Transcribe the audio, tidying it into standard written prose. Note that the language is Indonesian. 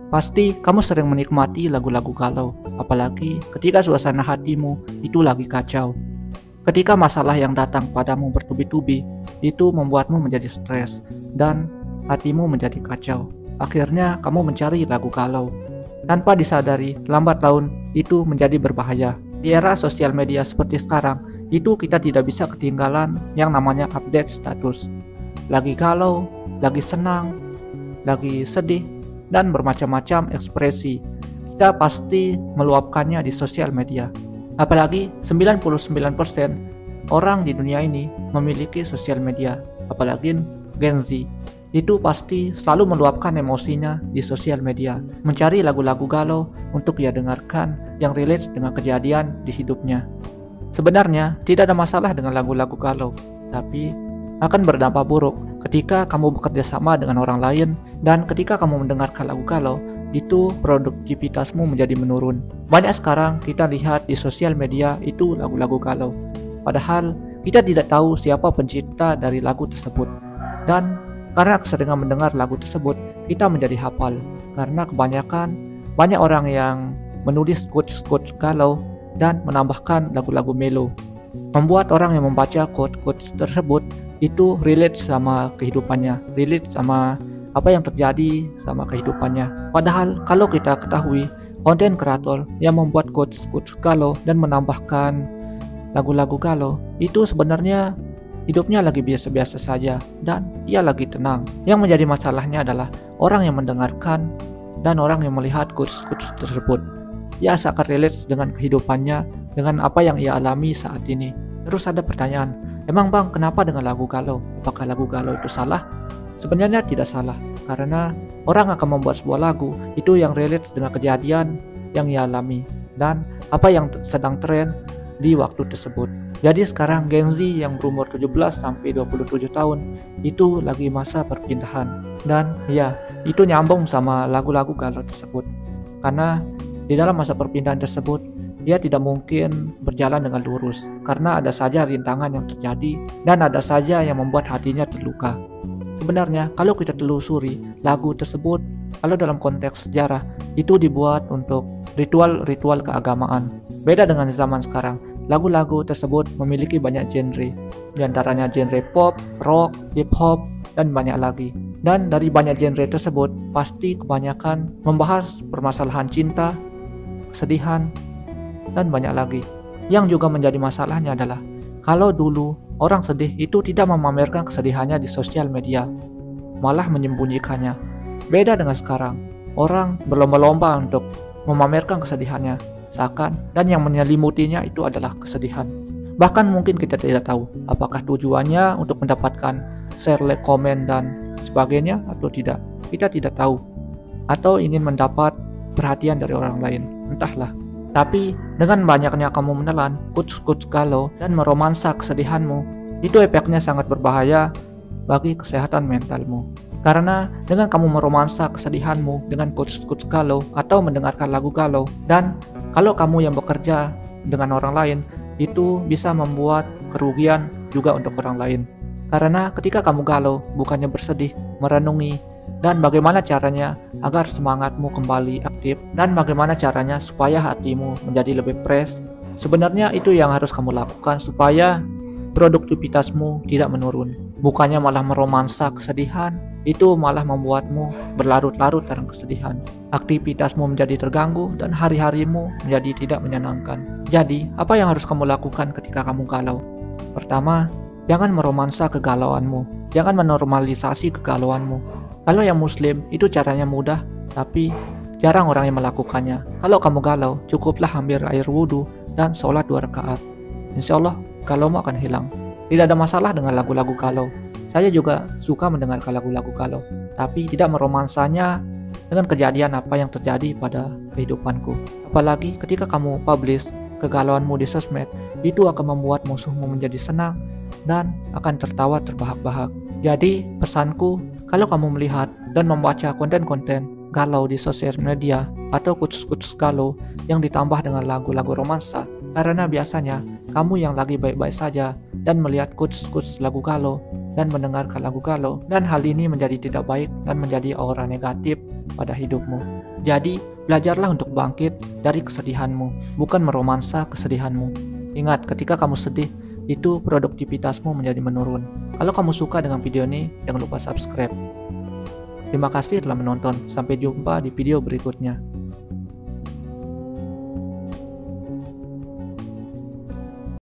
Pasti kamu sering menikmati lagu-lagu galau, apalagi ketika suasana hatimu itu lagi kacau. Ketika masalah yang datang padamu bertubi-tubi, itu membuatmu menjadi stres dan hatimu menjadi kacau. Akhirnya kamu mencari lagu galau. Tanpa disadari, lambat laun itu menjadi berbahaya. Di era sosial media seperti sekarang, itu kita tidak bisa ketinggalan yang namanya update status. Lagi galau, lagi senang, lagi sedih, dan bermacam-macam ekspresi. Kita pasti meluapkannya di sosial media. Apalagi 99% orang di dunia ini memiliki sosial media, apalagi Gen Z. Itu pasti selalu meluapkan emosinya di sosial media, mencari lagu-lagu galau untuk ia dengarkan yang relate dengan kejadian di hidupnya. Sebenarnya tidak ada masalah dengan lagu-lagu galau, tapi akan berdampak buruk ketika kamu bekerja sama dengan orang lain dan ketika kamu mendengarkan lagu galau, itu produktivitasmu menjadi menurun. Banyak sekarang kita lihat di sosial media itu lagu-lagu galau, padahal kita tidak tahu siapa pencipta dari lagu tersebut. Dan karena keseringan mendengar lagu tersebut, kita menjadi hafal. Karena kebanyakan banyak orang yang menulis quotes-quotes galau dan menambahkan lagu-lagu melo, membuat orang yang membaca quotes-quotes tersebut itu relate sama kehidupannya, relate sama apa yang terjadi sama kehidupannya. Padahal kalau kita ketahui, konten kreator yang membuat quotes-quotes galau dan menambahkan lagu-lagu galau itu sebenarnya hidupnya lagi biasa-biasa saja dan ia lagi tenang. Yang menjadi masalahnya adalah orang yang mendengarkan dan orang yang melihat quotes-quotes tersebut. Ia seakan relate dengan kehidupannya, dengan apa yang ia alami saat ini. Terus ada pertanyaan, emang bang, kenapa dengan lagu galau? Apakah lagu galau itu salah? Sebenarnya tidak salah, karena orang akan membuat sebuah lagu itu yang relate dengan kejadian yang ia alami dan apa yang sedang tren di waktu tersebut. Jadi sekarang Gen Z yang berumur 17 sampai 27 tahun itu lagi masa perpindahan. Dan ya, itu nyambung sama lagu-lagu galau tersebut. Karena di dalam masa perpindahan tersebut, dia tidak mungkin berjalan dengan lurus. Karena ada saja rintangan yang terjadi dan ada saja yang membuat hatinya terluka. Sebenarnya kalau kita telusuri lagu tersebut, kalau dalam konteks sejarah, itu dibuat untuk ritual-ritual keagamaan. Beda dengan zaman sekarang. Lagu-lagu tersebut memiliki banyak genre, diantaranya genre pop, rock, hip hop, dan banyak lagi. Dan dari banyak genre tersebut, pasti kebanyakan membahas permasalahan cinta, kesedihan, dan banyak lagi. Yang juga menjadi masalahnya adalah, kalau dulu orang sedih itu tidak memamerkan kesedihannya di sosial media, malah menyembunyikannya. Beda dengan sekarang, orang berlomba-lomba untuk memamerkan kesedihannya, seakan dan yang menyelimutinya itu adalah kesedihan. Bahkan mungkin kita tidak tahu apakah tujuannya untuk mendapatkan share, like, komen, dan sebagainya atau tidak. Kita tidak tahu. Atau ingin mendapat perhatian dari orang lain. Entahlah. Tapi dengan banyaknya kamu menelan quotes-quotes galau dan meromansa kesedihanmu, itu efeknya sangat berbahaya bagi kesehatan mentalmu. Karena dengan kamu meromansa kesedihanmu dengan quotes-quotes galau atau mendengarkan lagu galau, dan kalau kamu yang bekerja dengan orang lain, itu bisa membuat kerugian juga untuk orang lain. Karena ketika kamu galau, bukannya bersedih, merenungi, dan bagaimana caranya agar semangatmu kembali aktif, dan bagaimana caranya supaya hatimu menjadi lebih fresh, sebenarnya itu yang harus kamu lakukan supaya produktivitasmu tidak menurun. Bukannya malah meromansa kesedihan, itu malah membuatmu berlarut-larut dalam kesedihan. Aktivitasmu menjadi terganggu dan hari-harimu menjadi tidak menyenangkan. Jadi, apa yang harus kamu lakukan ketika kamu galau? Pertama, jangan meromansa kegalauanmu. Jangan menormalisasi kegalauanmu. Kalau yang muslim, itu caranya mudah, tapi jarang orang yang melakukannya. Kalau kamu galau, cukuplah ambil air wudhu dan sholat 2 rakaat. Insya Allah, galaumu akan hilang. Tidak ada masalah dengan lagu-lagu galau. Saya juga suka mendengarkan lagu-lagu galau, tapi tidak meromansanya dengan kejadian apa yang terjadi pada kehidupanku. Apalagi ketika kamu publish kegalauanmu di sosmed, itu akan membuat musuhmu menjadi senang dan akan tertawa terbahak-bahak. Jadi pesanku, kalau kamu melihat dan membaca konten-konten galau di sosial media atau quotes-quotes galau yang ditambah dengan lagu-lagu romansa, karena biasanya kamu yang lagi baik-baik saja dan melihat quotes-quotes lagu galau dan mendengarkan lagu galau, dan hal ini menjadi tidak baik dan menjadi aura negatif pada hidupmu. Jadi, belajarlah untuk bangkit dari kesedihanmu, bukan meromansa kesedihanmu. Ingat, ketika kamu sedih, itu produktivitasmu menjadi menurun. Kalau kamu suka dengan video ini, jangan lupa subscribe. Terima kasih telah menonton. Sampai jumpa di video berikutnya.